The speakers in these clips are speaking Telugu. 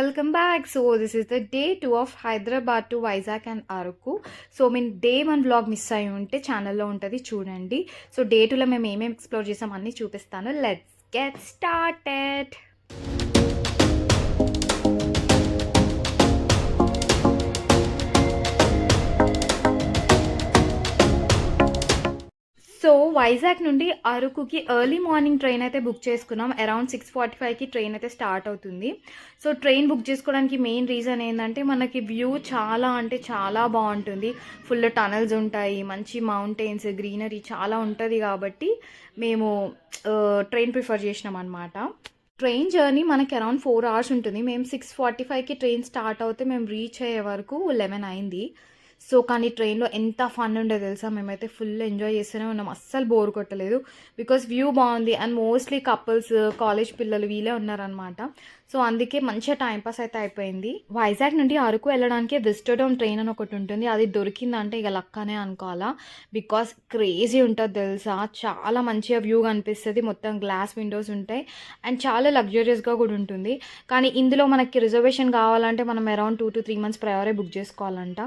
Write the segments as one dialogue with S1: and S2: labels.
S1: welcome back. So this is the day 2 of Hyderabad to Vizag and Araku. So మేము డే 1 వ్లాగ్ మిస్ అయ్యి ఉంటే ఛానల్లో ఉంటుంది చూడండి. సో డే 2లో మేము ఏమేమి ఎక్స్ప్లోర్ చేసాం అన్నీ చూపిస్తాను. Let's get started. So Vizag నుండి అరకుకి ఎర్లీ మార్నింగ్ ట్రైన్ అయితే బుక్ చేసుకున్నాం. అరౌండ్ 6:45కి ట్రైన్ అయితే స్టార్ట్ అవుతుంది. సో ట్రైన్ బుక్ చేసుకోవడానికి మెయిన్ రీజన్ ఏంటంటే మనకి వ్యూ చాలా అంటే చాలా బాగుంటుంది. ఫుల్ టనల్స్ ఉంటాయి, మంచి మౌంటైన్స్, గ్రీనరీ చాలా ఉంటుంది కాబట్టి మేము ట్రైన్ ప్రిఫర్ చేసినాం అనమాట. ట్రైన్ జర్నీ మనకి అరౌండ్ 4 hours ఉంటుంది. మేము 6:45కి ట్రైన్ స్టార్ట్ అవుతే మేము రీచ్ అయ్యే వరకు 11 అయింది. సో కానీ ట్రైన్లో ఎంత ఫన్ ఉండే తెలుసా, మేమైతే ఫుల్ ఎంజాయ్ చేస్తూనే ఉన్నాం, అస్సలు బోర్ కొట్టలేదు. బికాస్ వ్యూ బాగుంది అండ్ మోస్ట్లీ కపుల్స్, కాలేజ్ పిల్లలు వీళ్ళే ఉన్నారనమాట. సో అందుకే మంచిగా టైంపాస్ అయితే అయిపోయింది. వైజాగ్ నుండి అరకు వెళ్ళడానికి విజిటోడోమ్ ట్రైన్ అని ఒకటి ఉంటుంది. అది దొరికిందంటే ఇక లక్కనే అనుకోవాలా. బికాస్ క్రేజీ ఉంటుంది తెలుసా, చాలా మంచిగా వ్యూ కనిపిస్తుంది, మొత్తం గ్లాస్ విండోస్ ఉంటాయి అండ్ చాలా లగ్జరియస్గా కూడా ఉంటుంది. కానీ ఇందులో మనకి రిజర్వేషన్ కావాలంటే మనం అరౌండ్ 2 to 3 months ప్రయారే బుక్ చేసుకోవాలంట.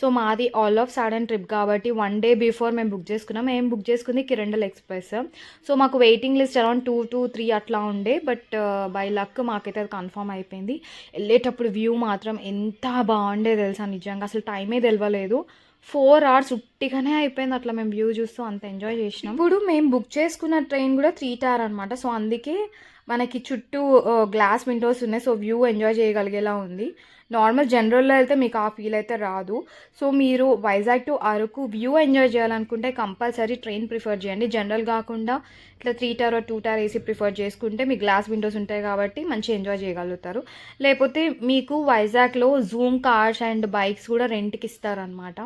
S1: సో మాది ఆల్ ఆఫ్ సడన్ ట్రిప్ కాబట్టి 1 day బిఫోర్ మేము బుక్ చేసుకున్నాం. మేము బుక్ చేసుకుంది కిరండల్ ఎక్స్ప్రెస్. సో మాకు వెయిటింగ్ లిస్ట్ అరౌండ్ 2 to 3 అట్లా ఉండే, బట్ బై లక్ మాకైతే అది కన్ఫర్మ్ అయిపోయింది. వెళ్ళేటప్పుడు వ్యూ మాత్రం ఎంత బాగుండే తెలుసా, నిజంగా అసలు టైమే తెలియలేదు. 4 hours ఉట్టిగానే అయిపోయింది అట్లా మేము వ్యూ చూస్తూ అంత ఎంజాయ్ చేసినాం. ఇప్పుడు మేము బుక్ చేసుకున్న ట్రైన్ కూడా 3 tier అనమాట. సో అందుకే మనకి చుట్టూ గ్లాస్ విండోస్ ఉన్నాయి. సో వ్యూ ఎంజాయ్ చేయగలిగేలా ఉంది. నార్మల్ జనరల్లో వెళ్తే మీకు ఆ ఫీల్ అయితే రాదు. సో మీరు Vizag to Araku view enjoy చేయాలనుకుంటే కంపల్సరీ ట్రైన్ ప్రిఫర్ చేయండి. జనరల్ కాకుండా ఇట్లా 3 tier or 2 tier AC prefer చేసుకుంటే మీకు గ్లాస్ విండోస్ ఉంటాయి కాబట్టి మంచిగా ఎంజాయ్ చేయగలుగుతారు. లేకపోతే మీకు వైజాగ్లో జూమ్ కార్స్ అండ్ బైక్స్ కూడా రెంట్కి ఇస్తారనమాట.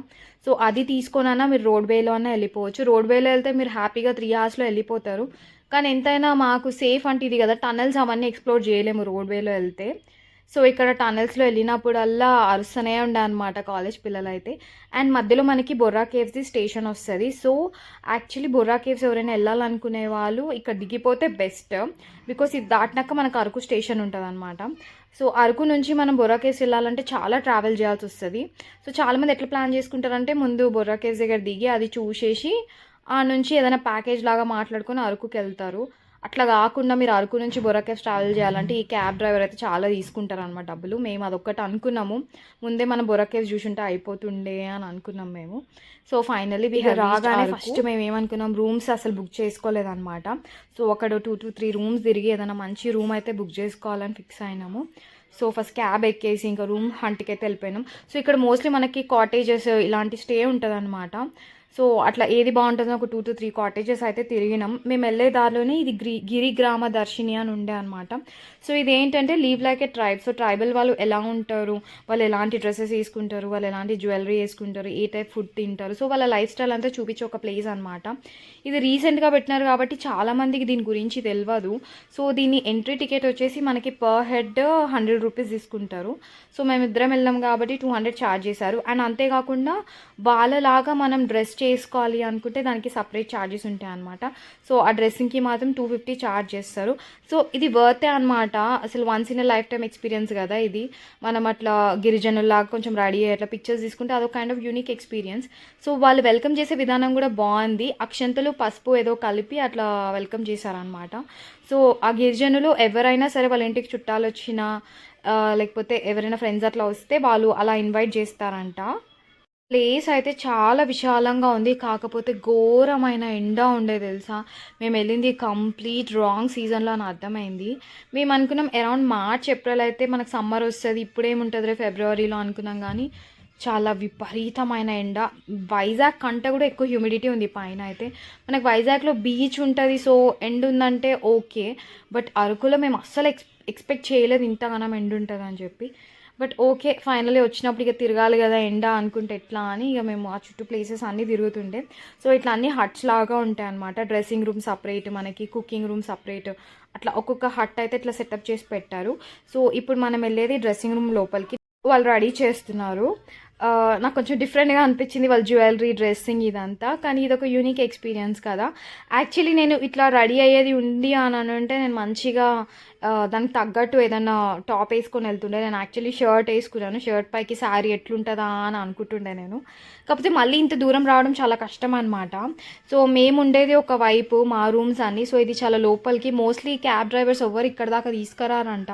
S1: సో అది తీసుకొనైనా మీరు రోడ్వేలో అయినా వెళ్ళిపోవచ్చు. రోడ్వేలో వెళ్తే మీరు హ్యాపీగా 3 hours వెళ్ళిపోతారు. కానీ ఎంతైనా మాకు సేఫ్ అంటే ఇది కదా, టనల్స్ అవన్నీ ఎక్స్ప్లోర్ చేయలేము రోడ్వేలో వెళ్తే. సో ఇక్కడ టనల్స్లో వెళ్ళినప్పుడల్లా అరుస్తూనే ఉండే అనమాట కాలేజ్ పిల్లలు అయితే. అండ్ మధ్యలో మనకి బొర్రా కేవ్స్ది స్టేషన్ వస్తుంది. సో యాక్చువల్లీ బొర్రా కేవ్స్ ఎవరైనా వెళ్ళాలనుకునే వాళ్ళు ఇక్కడ దిగిపోతే బెస్ట్. బికాస్ ఇది దాటినాక మనకు అరకు స్టేషన్ ఉంటుంది అనమాట. సో అరకు నుంచి మనం బొర్రా కేవ్స్ వెళ్ళాలంటే చాలా ట్రావెల్ చేయాల్సి వస్తుంది. సో చాలామంది ఎట్లా ప్లాన్ చేసుకుంటారంటే ముందు బొర్రా కేవ్స్ దగ్గర దిగి అది చూసేసి ఆ నుంచి ఏదైనా ప్యాకేజ్ లాగా మాట్లాడుకొని అరకుకి వెళ్తారు. అట్లా కాకుండా మీరు అరకు నుంచి బొర్రా కేవ్స్ ట్రావెల్ చేయాలంటే ఈ క్యాబ్ డ్రైవర్ అయితే చాలా తీసుకుంటారు అనమాట డబ్బులు. మేము అదొక్కటి అనుకున్నాము, ముందే మనం బొర్రా కేవ్స్ చూసుంటే అయిపోతుండే అని అనుకున్నాం మేము. సో ఫైనల్లీ రాగానే ఫస్ట్ మేము ఏమనుకున్నాం, రూమ్స్ అసలు బుక్ చేసుకోలేదన్నమాట. సో అక్కడ 2 to 3 rooms తిరిగి ఏదైనా మంచి రూమ్ అయితే బుక్ చేసుకోవాలని ఫిక్స్ అయినాము. సో ఫస్ట్ క్యాబ్ ఎక్కేసి ఇంకా రూమ్ హంట్కి అయితే వెళ్ళిపోయినాం. సో ఇక్కడ మోస్ట్లీ మనకి కాటేజెస్ ఇలాంటి స్టే ఉంటుంది అనమాట. సో అట్లా ఏది బాగుంటుందో ఒక 2 to 3 కాటేజెస్ అయితే తిరిగినాం. మేము వెళ్ళే దారిలోనే ఇది గిరిగ్రామ దర్శిని అని ఉండే అనమాట. సో ఇది ఏంటంటే లీవ్ లైక్ ఏ ట్రైబ్. సో ట్రైబల్ వాళ్ళు ఎలా ఉంటారు, వాళ్ళు ఎలాంటి డ్రెస్సెస్ వేసుకుంటారు, వాళ్ళు ఎలాంటి జ్యువెలరీ వేసుకుంటారు, ఏ టైప్ ఫుడ్ తింటారు, సో వాళ్ళ లైఫ్ స్టైల్ అంతా చూపించే ఒక ప్లేస్ అనమాట. ఇది రీసెంట్గా పెట్టినారు కాబట్టి చాలామందికి దీని గురించి తెలియదు. సో దీని ఎంట్రీ టికెట్ వచ్చేసి మనకి పర్ హెడ్ 100 rupees తీసుకుంటారు. సో మేమిద్దరం వెళ్ళాం కాబట్టి 200 ఛార్జ్ చేశారు. అండ్ అంతేకాకుండా వాళ్ళలాగా మనం డ్రెస్ చేసుకోవాలి అనుకుంటే దానికి సపరేట్ ఛార్జెస్ ఉంటాయి అనమాట. సో ఆ డ్రెస్సింగ్కి మాత్రం 250 ఛార్జ్ చేస్తారు. సో ఇది వర్తే అనమాట. అసలు once in life time experience కదా ఇది. మనం అట్లా గిరిజనుల్లాగా కొంచెం రెడీ అయ్యి అట్లా పిక్చర్స్ తీసుకుంటే అదొక kind of unique experience. So వాళ్ళు వెల్కమ్ చేసే విధానం కూడా బాగుంది. అక్షంతలు, పసుపు ఏదో కలిపి అట్లా వెల్కమ్ చేశారనమాట. సో ఆ గిరిజనులు ఎవరైనా సరే వాళ్ళ ఇంటికి చుట్టాలు వచ్చినా లేకపోతే ఎవరైనా ఫ్రెండ్స్ అట్లా వస్తే వాళ్ళు అలా ఇన్వైట్ చేస్తారంట. ప్లేస్ అయితే చాలా విశాలంగా ఉంది, కాకపోతే ఘోరమైన ఎండ ఉండే తెలుసా. మేము వెళ్ళింది కంప్లీట్ రాంగ్ సీజన్లో అని అర్థమైంది. మేము అనుకున్నాం అరౌండ్ మార్చ్, ఏప్రిల్ అయితే మనకు సమ్మర్ వస్తుంది, ఇప్పుడేముంటుంది రే ఫిబ్రవరిలో అనుకున్నాం. కానీ చాలా విపరీతమైన ఎండ. వైజాగ్ కంటే కూడా ఎక్కువ హ్యూమిడిటీ ఉంది పైన అయితే. మనకు వైజాగ్లో బీచ్ ఉంటుంది, సో ఎండ ఉందంటే ఓకే. బట్ అరకులో మేము అస్సలు ఎక్స్పెక్ట్ చేయలేదు ఇంతగానం ఎండ ఉంటుంది అని చెప్పి. బట్ ఓకే, ఫైనల్లీ వచ్చినప్పుడు ఇక తిరగాలి కదా ఎండ అనుకుంటే ఎట్లా అని ఇక మేము ఆ చుట్టూ ప్లేసెస్ అన్నీ తిరుగుతుండే. సో ఇట్లా అన్నీ హట్స్ లాగా ఉంటాయి అనమాట. డ్రెస్సింగ్ రూమ్ సపరేట్, మనకి కుకింగ్ రూమ్ సపరేట్, అట్లా ఒక్కొక్క హట్ అయితే ఇట్లా సెటప్ చేసి పెట్టారు. సో ఇప్పుడు మనం వెళ్ళేది డ్రెస్సింగ్ రూమ్ లోపలికి. వాళ్ళు రెడీ చేస్తున్నారు. నాకు కొంచెం డిఫరెంట్గా అనిపించింది వాళ్ళ జ్యువెలరీ, డ్రెస్సింగ్ ఇదంతా. కానీ ఇది ఒక యూనిక్ ఎక్స్పీరియన్స్ కదా. యాక్చువల్లీ నేను ఇట్లా రెడీ అయ్యేది ఉంది అని అంటే నేను మంచిగా దానికి తగ్గట్టు ఏదన్నా టాప్ వేసుకొని వెళ్తుండే. నేను యాక్చువల్లీ షర్ట్ వేసుకున్నాను. షర్ట్ పైకి శారీ ఎట్లుంటుందా అని అనుకుంటుండే నేను. కాకపోతే మళ్ళీ ఇంత దూరం రావడం చాలా కష్టం అనమాట. సో మేము ఉండేది ఒక వైపు మా రూమ్స్ అన్నీ. సో ఇది చాలా లోపలికి. మోస్ట్లీ క్యాబ్ డ్రైవర్స్ ఎవరు ఇక్కడ దాకా తీసుకురారంట.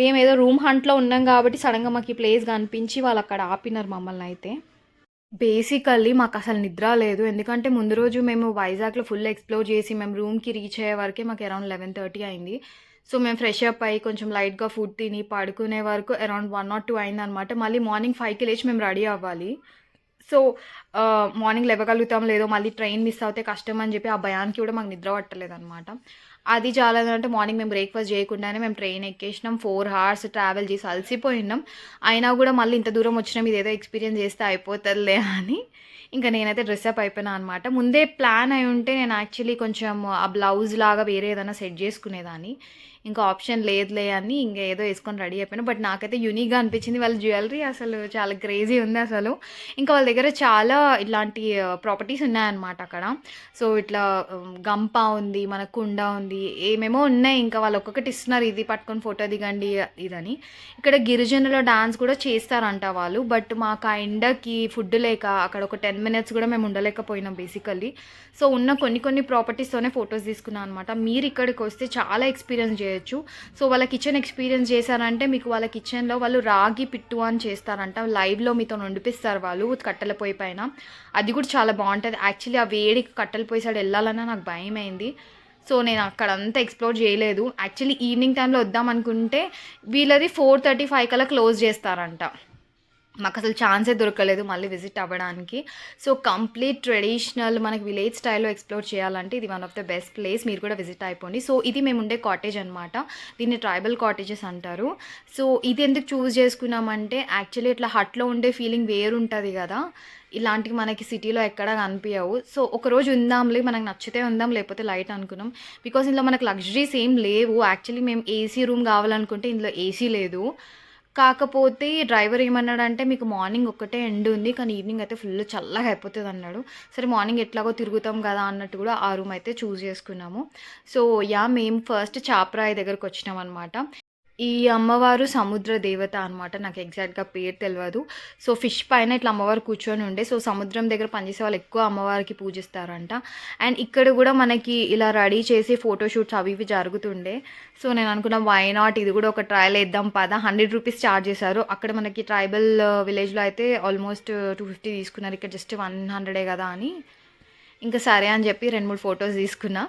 S1: మేము ఏదో రూమ్ హంట్లో ఉన్నాం కాబట్టి సడన్గా మాకు ఈ ప్లేస్ కనిపించి వాళ్ళు అక్కడ ఆపినారు మమ్మల్ని అయితే. బేసికల్లీ మాకసలు నిద్ర లేదు. ఎందుకంటే ముందు రోజు మేము వైజాగ్‌లో ఫుల్ ఎక్స్‌ప్లోర్ చేసి మేము రూమ్‌కి రీచ్ అయ్యే వరకే మాకు అరౌండ్ 11:30 అయింది. సో మేము ఫ్రెష్ అప్ అయ్యి కొంచెం లైట్‌గా ఫుడ్ తిని పడుకునే వరకు అరౌండ్ 1 ఆర్ 2 అయిందనమాట. మళ్ళీ మార్నింగ్ 5కి లేచి మేము రెడీ అవ్వాలి. సో మార్నింగ్ లేవగలుగుతామో లేదో, మళ్ళీ ట్రైన్ మిస్ అవుతే కష్టం అని చెప్పి ఆ భయానికి కూడా మాకు నిద్ర పట్టలేదనమాట. అది చాలదంటే మార్నింగ్ మేము బ్రేక్‌ఫాస్ట్ చేయకుండానే మేము ట్రైన్ ఎక్కేసినాం. 4 అవర్స్ ట్రావెల్ చేసి అలసిపోయినాం. అయినా కూడా మళ్ళీ ఇంత దూరం వచ్చినాం, ఇదేదో ఎక్స్‌పీరియన్స్ చేస్తే అయిపోతదిలే అని ఇంకా నేనైతే డ్రెస్అప్ అయిపోయినా అనమాట. ముందే ప్లాన్ అయి ఉంటే నేను యాక్చువల్లీ కొంచెం ఆ బ్లౌజ్ లాగా వేరే ఏదైనా సెట్ చేసుకునేదాన్ని. ఇంకా ఆప్షన్ లేదులే అని ఇంక ఏదో వేసుకొని రెడీ అయిపోయాను. బట్ నాకైతే యూనిక్‌గా అనిపించింది. వాళ్ళ జ్యువెలరీ అసలు చాలా క్రేజీ ఉంది అసలు. ఇంకా వాళ్ళ దగ్గర చాలా ఇట్లాంటి ప్రాపర్టీస్ ఉన్నాయన్నమాట అక్కడ. సో ఇట్లా గంప ఉంది, మన కుండ ఉంది, ఏమేమో ఉన్నాయి. ఇంకా వాళ్ళు ఒక్కొక్కటి ఇస్తున్నారు, ఇది పట్టుకొని ఫోటో దిగండి ఇదని. ఇక్కడ గిరిజనుల డాన్స్ కూడా చేస్తారంట వాళ్ళు. బట్ మాకు ఆ ఎండకి ఫుడ్ లేక అక్కడ ఒక 10 మినిట్స్ కూడా మేము ఉండలేకపోయినాం బేసికల్లీ. సో ఉన్న కొన్ని ప్రాపర్టీస్తోనే ఫొటోస్ తీసుకున్నాను అనమాట. మీరు ఇక్కడికి వస్తే చాలా ఎక్స్పీరియన్స్ చేయొచ్చు. సో వాళ్ళ కిచెన్ ఎక్స్పీరియన్స్ చేశారంటే మీకు వాళ్ళ కిచెన్లో వాళ్ళు రాగి పిట్టు అని చేస్తారంట. లైవ్లో మీతో వండిపిస్తారు వాళ్ళు కట్టెల పొయ్యి పైన. అది కూడా చాలా బాగుంటుంది. యాక్చువల్లీ ఆ వేడికి కట్టెల పొయ్యి సైడ్ వెళ్ళాలన్నా నాకు భయం అయింది. సో నేను అక్కడంతా ఎక్స్ప్లోర్ చేయలేదు. యాక్చువల్లీ ఈవినింగ్ టైంలో వద్దాం అనుకుంటే వీళ్ళది 4:35 కల్లా క్లోజ్ చేస్తారంట. మాకు అసలు ఛాన్సే దొరకలేదు మళ్ళీ విజిట్ అవ్వడానికి. సో కంప్లీట్ ట్రెడిషనల్ మనకి విలేజ్ స్టైల్లో ఎక్స్ప్లోర్ చేయాలంటే ఇది one of the best place. మీరు కూడా విజిట్ అయిపోండి. సో ఇది మేము ఉండే కాటేజ్ అనమాట. దీన్ని ట్రైబల్ కాటేజెస్ అంటారు. సో ఇది ఎందుకు చూస్ చేసుకున్నామంటే యాక్చువల్లీ ఇట్లా హట్లో ఉండే ఫీలింగ్ వేరుంటుంది కదా, ఇలాంటివి మనకి సిటీలో ఎక్కడ కనిపించవు. సో ఒకరోజు ఉందాంలే, మనకు నచ్చితే ఉందాం, లేకపోతే లైట్ అనుకున్నాం. బికాస్ ఇందులో మనకు లగ్జరీస్ ఏం లేవు. యాక్చువల్లీ మేము ఏసీ రూమ్ కావాలనుకుంటే ఇందులో ఏసీ లేదు. కాకపోతే డ్రైవర్ ఏమన్నాడంటే మీకు మార్నింగ్ ఒక్కటే ఎండ్ ఉంది, కానీ ఈవినింగ్ అయితే ఫుల్ చల్లగా అయిపోతుంది అన్నాడు. సరే మార్నింగ్ ఎట్లాగో తిరుగుతాం కదా అన్నట్టు కూడా ఆ రూమ్ అయితే చూస్ చేసుకున్నాము. సో మేము ఫస్ట్ చాపరాయి దగ్గరకు వచ్చినాం అనమాట. ఈ అమ్మవారు సముద్ర దేవత అనమాట. నాకు ఎగ్జాక్ట్గా పేరు తెలియదు. సో ఫిష్ పైన ఇట్లా అమ్మవారు కూర్చొని ఉండే. సో సముద్రం దగ్గర పనిచేసే వాళ్ళు ఎక్కువ అమ్మవారికి పూజిస్తారంట. అండ్ ఇక్కడ కూడా మనకి ఇలా రెడీ చేసి ఫోటోషూట్స్ అవి ఇవి జరుగుతుండే. సో నేను అనుకున్నా వై నాట్, ఇది కూడా ఒక ట్రయల్ వేద్దాం పదా. 100 రూపీస్ ఛార్జ్ చేశారు. అక్కడ మనకి ట్రైబల్ విలేజ్లో అయితే ఆల్మోస్ట్ 250 తీసుకున్నారు. ఇక్కడ జస్ట్ 100 కదా అని ఇంకా సరే అని చెప్పి 2-3 ఫొటోస్ తీసుకున్నా.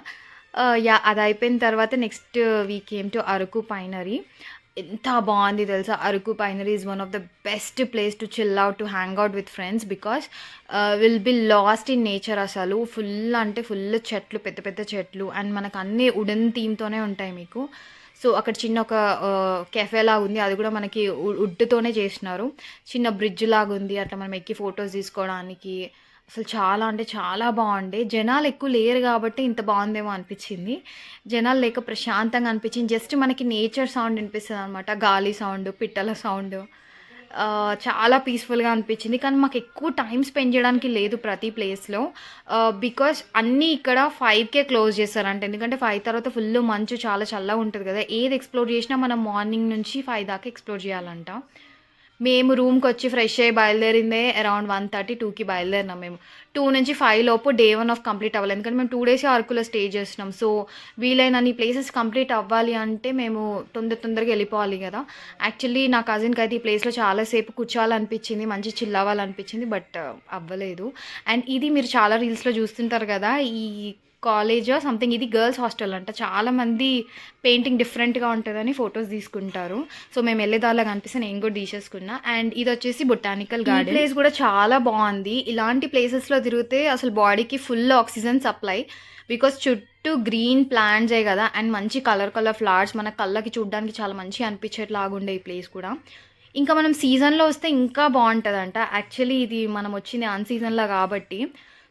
S1: అది అయిపోయిన తర్వాత next week came to Araku పైనరీ. ఎంత బాగుంది తెలుసా. Araku పైనరీ is one of the best place to chill out, to hang out with friends. Because will be last in nature. అసలు ఫుల్ అంటే ఫుల్ చెట్లు, పెద్ద పెద్ద చెట్లు. అండ్ మనకు అన్నీ వుడెన్ థీమ్తోనే ఉంటాయి మీకు. సో అక్కడ చిన్న ఒక కెఫే లాగా ఉంది, అది కూడా మనకి వుడ్తోనే చేసినారు. చిన్న బ్రిడ్జ్ లాగా ఉంది, అట్లా మనం ఎక్కి ఫొటోస్ తీసుకోవడానికి. అసలు చాలా అంటే చాలా బాగుండే. జనాలు ఎక్కువ లేరు కాబట్టి ఇంత బాగుందేమో అనిపించింది. జనాలు లేక ప్రశాంతంగా అనిపించింది. జస్ట్ మనకి నేచర్ సౌండ్ వినిపిస్తుంది అనమాట, గాలి సౌండ్, పిట్టల సౌండ్. చాలా పీస్ఫుల్గా అనిపించింది. కానీ మాకు ఎక్కువ టైం స్పెండ్ చేయడానికి లేదు ప్రతి ప్లేస్లో. బికాస్ అన్నీ ఇక్కడ 5కే క్లోజ్ చేస్తారంట. ఎందుకంటే 5 తర్వాత ఫుల్ మంచు, చాలా చల్లగా ఉంటుంది కదా. ఏది ఎక్స్ప్లోర్ చేసినా మనం మార్నింగ్ నుంచి 5 దాకా ఎక్స్ప్లోర్ చేయాలంట. మేము రూమ్కి వచ్చి ఫ్రెష్ అయ్యి బయలుదేరిందే అరౌండ్ 1:30, 2కి బయలుదేరినాం మేము. 2 నుంచి 5 లోపు డే 1 ఆఫ్ కంప్లీట్ అవ్వాలి. ఎందుకంటే మేము 2 డేస్ అరకులో స్టే చేస్తున్నాం. సో వీలైనన్ని ప్లేసెస్ కంప్లీట్ అవ్వాలి అంటే మేము తొందరగా వెళ్ళిపోవాలి కదా. యాక్చువల్లీ నా కజిన్కి అయితే ఈ ప్లేస్లో చాలాసేపు కూర్చోవాలనిపించింది, మంచి చిల్ అవ్వాలనిపించింది. బట్ అవ్వలేదు. అండ్ ఇది మీరు చాలా రీల్స్లో చూస్తుంటారు కదా, ఈ కాలేజ్ సంథింగ్, ఇది గర్ల్స్ హాస్టల్ అంట. చాలామంది పెయింటింగ్ డిఫరెంట్గా ఉంటుందని ఫొటోస్ తీసుకుంటారు. సో మేము వెళ్ళేదారిలో కనిపిస్తే నేను కూడా తీసేసుకున్నా. అండ్ ఇది వచ్చేసి బొటానికల్ గార్డెన్. ప్లేస్ కూడా చాలా బాగుంది. ఇలాంటి ప్లేసెస్లో తిరిగితే అసలు బాడీకి ఫుల్ ఆక్సిజన్ సప్లై. బికాస్ చుట్టూ గ్రీన్ ప్లాంట్సే కదా, అండ్ మంచి కలర్ ఫ్లవర్స్ మన కళ్ళకి చూడడానికి చాలా మంచి అనిపించేట్లాగా ఉండే ఈ ప్లేస్ కూడా. ఇంకా మనం సీజన్లో వస్తే ఇంకా బాగుంటుందంట. యాక్చువల్లీ ఇది మనం వచ్చింది అన్ సీజన్లో కాబట్టి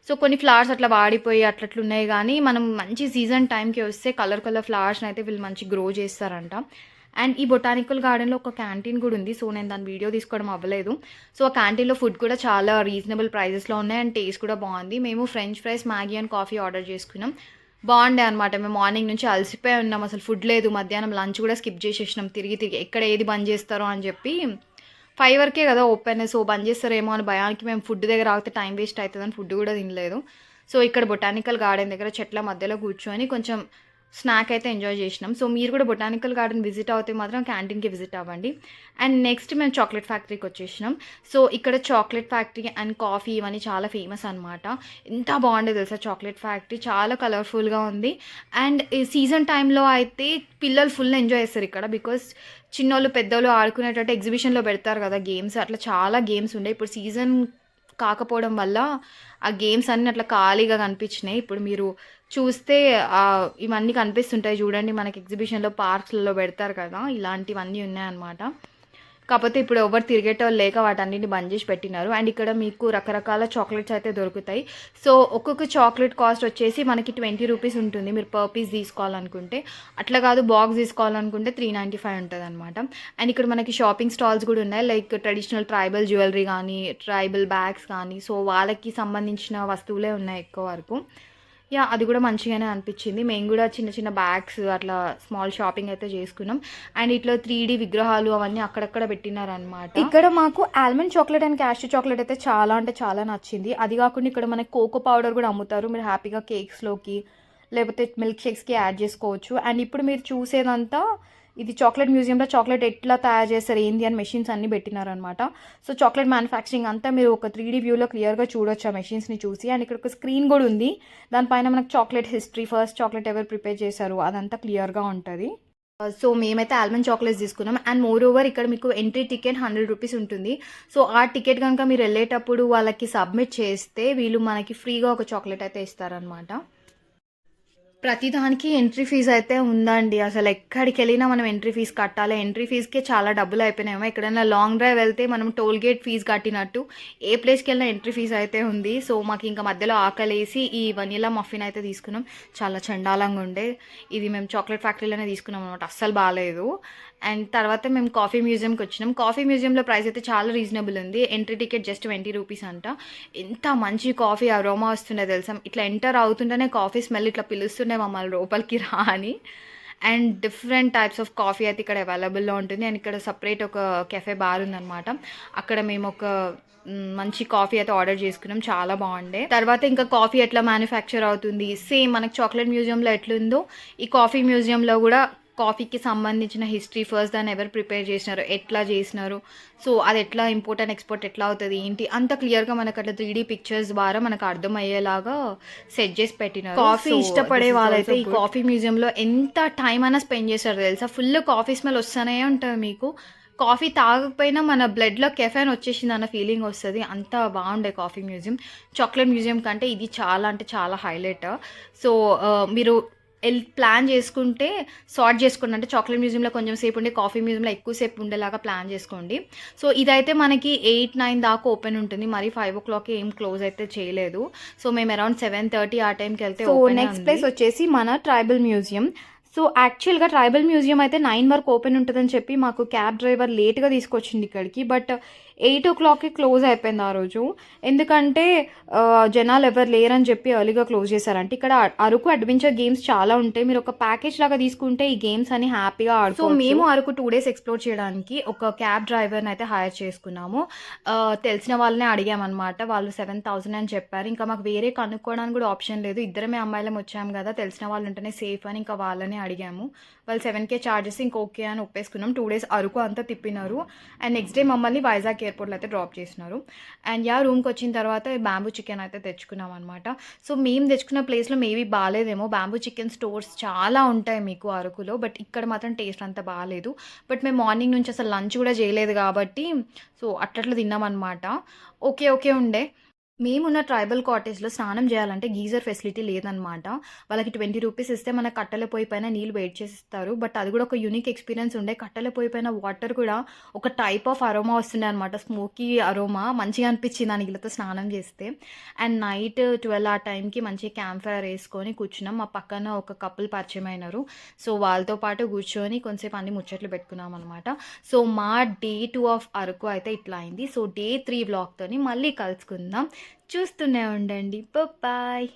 S1: సో కొన్ని ఫ్లవర్స్ అట్లా వాడిపోయి అట్లట్లున్నాయి. కానీ మనం మంచి సీజన్ టైంకి వస్తే కలర్ ఫ్లవర్స్ని అయితే వీళ్ళు మంచి గ్రో చేస్తారంట. అండ్ ఈ బొటానికల్ గార్డెన్లో ఒక క్యాంటీన్ కూడా ఉంది. సో నేను దాని వీడియో తీసుకోవడం అవ్వలేదు. సో ఆ క్యాంటీన్లో ఫుడ్ కూడా చాలా రీజనబుల్ ప్రైజెస్లో ఉన్నాయి. అండ్ టేస్ట్ కూడా బాగుంది. మేము French fries, Maggi and coffee order చేసుకున్నాం. బాగుండే అనమాట. మేము మార్నింగ్ నుంచి అలసిపోయి ఉన్నాం, అసలు ఫుడ్ లేదు, మధ్యాహ్నం లంచ్ కూడా స్కిప్ చేసేసినాం తిరిగి తిరిగి, ఎక్కడ ఏది బంద్ చేస్తారో అని చెప్పి. 5 వరకే కదా ఓపెన్, సో బంద్ చేస్తారేమో అని భయానికి మేము ఫుడ్ దగ్గర ఆగితే టైం వేస్ట్ అవుతుందని ఫుడ్ కూడా తినలేదు. సో ఇక్కడ బొటానికల్ గార్డెన్ దగ్గర చెట్ల మధ్యలో కూర్చొని కొంచెం స్నాక్ అయితే ఎంజాయ్ చేసినాం. సో మీరు కూడా బొటానికల్ గార్డెన్ విజిట్ అవుతే మాత్రం క్యాంటీన్కి విజిట్ అవ్వండి. అండ్ నెక్స్ట్ మేము చాక్లెట్ ఫ్యాక్టరీకి వచ్చేసినాం. సో ఇక్కడ చాక్లెట్ ఫ్యాక్టరీ అండ్ కాఫీ ఇవన్నీ చాలా ఫేమస్ అనమాట. ఎంత బాగుండేది తెలుసా చాక్లెట్ ఫ్యాక్టరీ, చాలా కలర్ఫుల్గా ఉంది. అండ్ ఈ సీజన్ టైంలో అయితే పిల్లలు ఫుల్ ఎంజాయ్ చేస్తారు ఇక్కడ, బికాస్ చిన్నోళ్ళు పెద్దోళ్ళు ఆడుకునేటట్టు ఎగ్జిబిషన్లో పెడతారు కదా గేమ్స్, అట్లా చాలా గేమ్స్ ఉండే. ఇప్పుడు సీజన్ కాకపోవడం వల్ల ఆ గేమ్స్ అన్నీ అట్లా ఖాళీగా కనిపించినాయి. ఇప్పుడు మీరు చూస్తే ఇవన్నీ కనిపిస్తుంటాయి చూడండి, మనకి ఎగ్జిబిషన్లో పార్క్స్లలో పెడతారు కదా, ఇలాంటివన్నీ ఉన్నాయన్నమాట. కాకపోతే ఇప్పుడు ఎవరు తిరిగేటోళ్ళు లేక వాటన్నిటిని బంద్ చేసి పెట్టినారు. అండ్ ఇక్కడ మీకు రకరకాల చాక్లెట్స్ అయితే దొరుకుతాయి. సో ఒక్కొక్క చాక్లెట్ కాస్ట్ వచ్చేసి మనకి 20 రూపీస్ ఉంటుంది మీరు పర్ పీస్ తీసుకోవాలనుకుంటే. అట్లా కాదు బాక్స్ తీసుకోవాలనుకుంటే 395 ఉంటుంది అనమాట. అండ్ ఇక్కడ మనకి షాపింగ్ స్టాల్స్ కూడా ఉన్నాయి, లైక్ ట్రెడిషనల్ ట్రైబల్ జ్యువెలరీ కానీ, ట్రైబల్ బ్యాగ్స్ కానీ, సో వాళ్ళకి సంబంధించిన వస్తువులే ఉన్నాయి ఎక్కువ వరకు. అది కూడా మంచిగానే అనిపించింది. మేము కూడా చిన్న చిన్న బ్యాగ్స్ అట్లా స్మాల్ షాపింగ్ అయితే చేసుకున్నాం. అండ్ ఇట్లా 3D విగ్రహాలు అవన్నీ అక్కడక్కడ పెట్టినారనమాట. ఇక్కడ మాకు almond chocolate and cashew chocolate అయితే చాలా అంటే చాలా నచ్చింది. అది కాకుండా ఇక్కడ మనకి కోకో పౌడర్ కూడా అమ్ముతారు, మీరు హ్యాపీగా కేక్స్లోకి లేకపోతే మిల్క్ షేక్స్కి యాడ్ చేసుకోవచ్చు. అండ్ ఇప్పుడు మీరు చూసేదంతా ఇది చాక్లెట్ మ్యూజియంలో చాక్లెట్ ఎట్లా తయారు చేస్తారు ఏంది అని మెషిన్స్ అన్నీ పెట్టినారనమాట. సో చాక్లెట్ మ్యానుఫ్యాక్చరింగ్ అంతా మీరు ఒక 3D వ్యూలో క్లియర్గా చూడొచ్చు ఆ మెషిన్స్ని చూసి. అండ్ ఇక్కడ ఒక స్క్రీన్ కూడా ఉంది, దానిపైన మనకు చాక్లెట్ హిస్టరీ, ఫస్ట్ చాక్లెట్ ఎవరు ప్రిపేర్ చేశారు అదంతా క్లియర్గా ఉంటుంది. సో మేమైతే ఆల్మండ్ చాక్లెట్స్ తీసుకున్నాం. అండ్ మోర్ ఓవర్ ఇక్కడ మీకు ఎంట్రీ టికెట్ 100 రూపీస్ ఉంటుంది. సో ఆ టికెట్ కనుక మీరు వెళ్ళేటప్పుడు వాళ్ళకి సబ్మిట్ చేస్తే వీళ్ళు మనకి ఫ్రీగా ఒక చాక్లెట్ అయితే ఇస్తారనమాట. ప్రతిదానికి ఎంట్రీ ఫీజు అయితే ఉందండి. అసలు ఎక్కడికి వెళ్ళినా మనం ఎంట్రీ ఫీజు కట్టాలి. ఎంట్రీ ఫీజుకే చాలా డబ్బులు అయిపోయినాయేమో. ఎక్కడైనా లాంగ్ డ్రైవ్ వెళ్తే మనం టోల్ గేట్ ఫీజు కట్టినట్టు ఏ ప్లేస్కి వెళ్ళినా ఎంట్రీ ఫీజు అయితే ఉంది. సో మాకు ఇంకా మధ్యలో ఆకలేసి ఈ వనీలా మఫిన్ అయితే తీసుకున్నాం, చాలా చండాలంగా ఉండే. ఇది మేము చాక్లెట్ ఫ్యాక్టరీలోనే తీసుకున్నాం అనమాట, అస్సలు బాగాలేదు. అండ్ తర్వాత మేము కాఫీ మ్యూజియంకి వచ్చినాం. కాఫీ మ్యూజియంలో ప్రైస్ అయితే చాలా రీజనబుల్ ఉంది. ఎంట్రీ టికెట్ జస్ట్ 20 రూపీస్ అంట. ఎంత మంచి కాఫీ అరోమా వస్తుండే తెలుసా, ఇట్లా ఎంటర్ అవుతుంటేనే కాఫీ స్మెల్ ఇట్లా పిలుస్తుండే మమ్మల్ని లోపలికి రా అని. And different types of coffee అయితే ఇక్కడ అవైలబుల్లో ఉంటుంది. అండ్ ఇక్కడ సపరేట్ ఒక కెఫే బార్ ఉందన్నమాట, అక్కడ మేము ఒక మంచి కాఫీ అయితే ఆర్డర్ చేసుకున్నాం, చాలా బాగుండే. తర్వాత ఇంకా కాఫీ ఎట్లా మ్యానుఫ్యాక్చర్ అవుతుంది సేమ్ మనకి చాక్లెట్ మ్యూజియంలో ఎట్లుందో ఈ కాఫీ మ్యూజియంలో కూడా కాఫీకి సంబంధించిన హిస్టరీ, ఫస్ట్ దాన్ని ఎవరు ప్రిపేర్ చేసినారు, ఎట్లా చేసినారు, సో అది ఎట్లా ఇంపోర్ట్ అండ్ ఎక్స్పోర్ట్ ఎట్లా అవుతుంది ఏంటి అంత క్లియర్గా మనకు అట్లా 3D పిక్చర్స్ ద్వారా మనకు అర్థమయ్యేలాగా సెట్ చేసి పెట్టినారు. కాఫీ ఇష్టపడే వాళ్ళైతే ఈ కాఫీ మ్యూజియంలో ఎంత టైం అయినా స్పెండ్ చేస్తారు తెలుసా. ఫుల్ కాఫీ స్మెల్ వస్తూనే ఉంటుంది మీకు. కాఫీ తాగకపోయినా మన బ్లడ్లో కెఫెన్ వచ్చేసింది అన్న ఫీలింగ్ వస్తుంది, అంత బాగుండే కాఫీ మ్యూజియం. చాక్లెట్ మ్యూజియం కంటే ఇది చాలా అంటే చాలా హైలైట్. సో మీరు ప్లాన్ చేసుకుంటే సార్ట్ చేసుకోండి, అంటే చాక్లెట్ మ్యూజియంలో కొంచెం సేపు ఉండి కాఫీ మ్యూజియంలో ఎక్కువసేపు ఉండేలాగా ప్లాన్ చేసుకోండి. సో ఇదైతే మనకి 8-9 దాకా ఓపెన్ ఉంటుంది, మరి 5 o'clock ఏం క్లోజ్ అయితే చేయలేదు. సో మేము అరౌండ్ 7:30 ఆ టైంకి వెళ్తే. సో నెక్స్ట్ ప్లేస్ వచ్చేసి మన ట్రైబల్ మ్యూజియం. సో యాక్చువల్గా ట్రైబల్ మ్యూజియం అయితే 9 వరకు ఓపెన్ ఉంటుందని చెప్పి మాకు క్యాబ్ డ్రైవర్ లేట్గా తీసుకొచ్చింది ఇక్కడికి. బట్ 8 o'clockకి క్లోజ్ అయిపోయింది ఆ రోజు, ఎందుకంటే జనాలు ఎవరు లేరని చెప్పి ఎర్లీగా క్లోజ్ చేశారంటే. ఇక్కడ అరకు అడ్వెంచర్ గేమ్స్ చాలా ఉంటాయి, మీరు ఒక ప్యాకేజ్ లాగా తీసుకుంటే ఈ గేమ్స్ అని హ్యాపీగా ఆడుకోవచ్చు. సో మేము అరకు 2 days ఎక్స్ప్లోర్ చేయడానికి ఒక క్యాబ్ డ్రైవర్ని అయితే హైర్ చేసుకున్నాము. తెలిసిన వాళ్ళనే అడిగామన్నమాట, వాళ్ళు 7,000 అని చెప్పారు. ఇంకా మాకు వేరే కనుక్కోవడానికి కూడా ఆప్షన్ లేదు, ఇద్దరమే అమ్మాయిలం వచ్చాము కదా, తెలిసిన వాళ్ళు ఉంటేనే సేఫ్ అని ఇంకా వాళ్ళని అడిగాము. వాళ్ళు 7K చార్జెస్ ఇంక ఓకే అని ఒప్పేసుకున్నాం. 2 days అరకు అంతా తిప్పినారు. అండ్ నెక్స్ట్ డే మమ్మల్ని వైజాగ్ ఎయిర్పోర్ట్లో అయితే డ్రాప్ చేసినారు. అండ్ రూమ్కి వచ్చిన తర్వాత బ్యాంబూ చికెన్ అయితే తెచ్చుకున్నాం అనమాట. సో మేము తెచ్చుకున్న ప్లేస్లో మేబీ బాగాలేదేమో, బ్యాంబూ చికెన్ స్టోర్స్ చాలా ఉంటాయి మీకు అరకులో, బట్ ఇక్కడ మాత్రం టేస్ట్ అంతా బాగాలేదు. బట్ మేము మార్నింగ్ నుంచి అసలు లంచ్ కూడా చేయలేదు కాబట్టి సో అట్లా తిన్నామన్నమాట. ఓకే ఉండే. మేమున్న ట్రైబల్ కాటేజ్లో స్నానం చేయాలంటే గీజర్ ఫెసిలిటీ లేదనమాట. వాళ్ళకి 20 రూపీస్ ఇస్తే మన కట్టెల పొయ్యి పైన నీళ్ళు వెయిట్ చేసి ఇస్తారు. బట్ అది కూడా ఒక యూనిక్ ఎక్స్పీరియన్స్ ఉండే. కట్టెల పొయ్యి పైన వాటర్ కూడా ఒక టైప్ ఆఫ్ అరోమా వస్తుండే అనమాట, స్మోకీ అరోమా, మంచిగా అనిపించింది ఆ నీళ్ళతో స్నానం చేస్తే. అండ్ నైట్ 12 ఆ టైంకి మంచిగా క్యాంప్ ఫైర్ వేసుకొని కూర్చున్నాం. మా పక్కన ఒక కపుల్ పరిచయం అయినారు, సో వాళ్ళతో పాటు కూర్చొని కొంచెంసేపు అన్ని ముచ్చట్లు పెట్టుకున్నాం అనమాట. సో మా Day 2 ఆఫ్ అరకు అయితే ఇట్లా అయింది. సో Day 3 వ్లాగ్తోని మళ్ళీ కలుసుకుందాం, చూస్తూనే ఉండండి. బాయ్.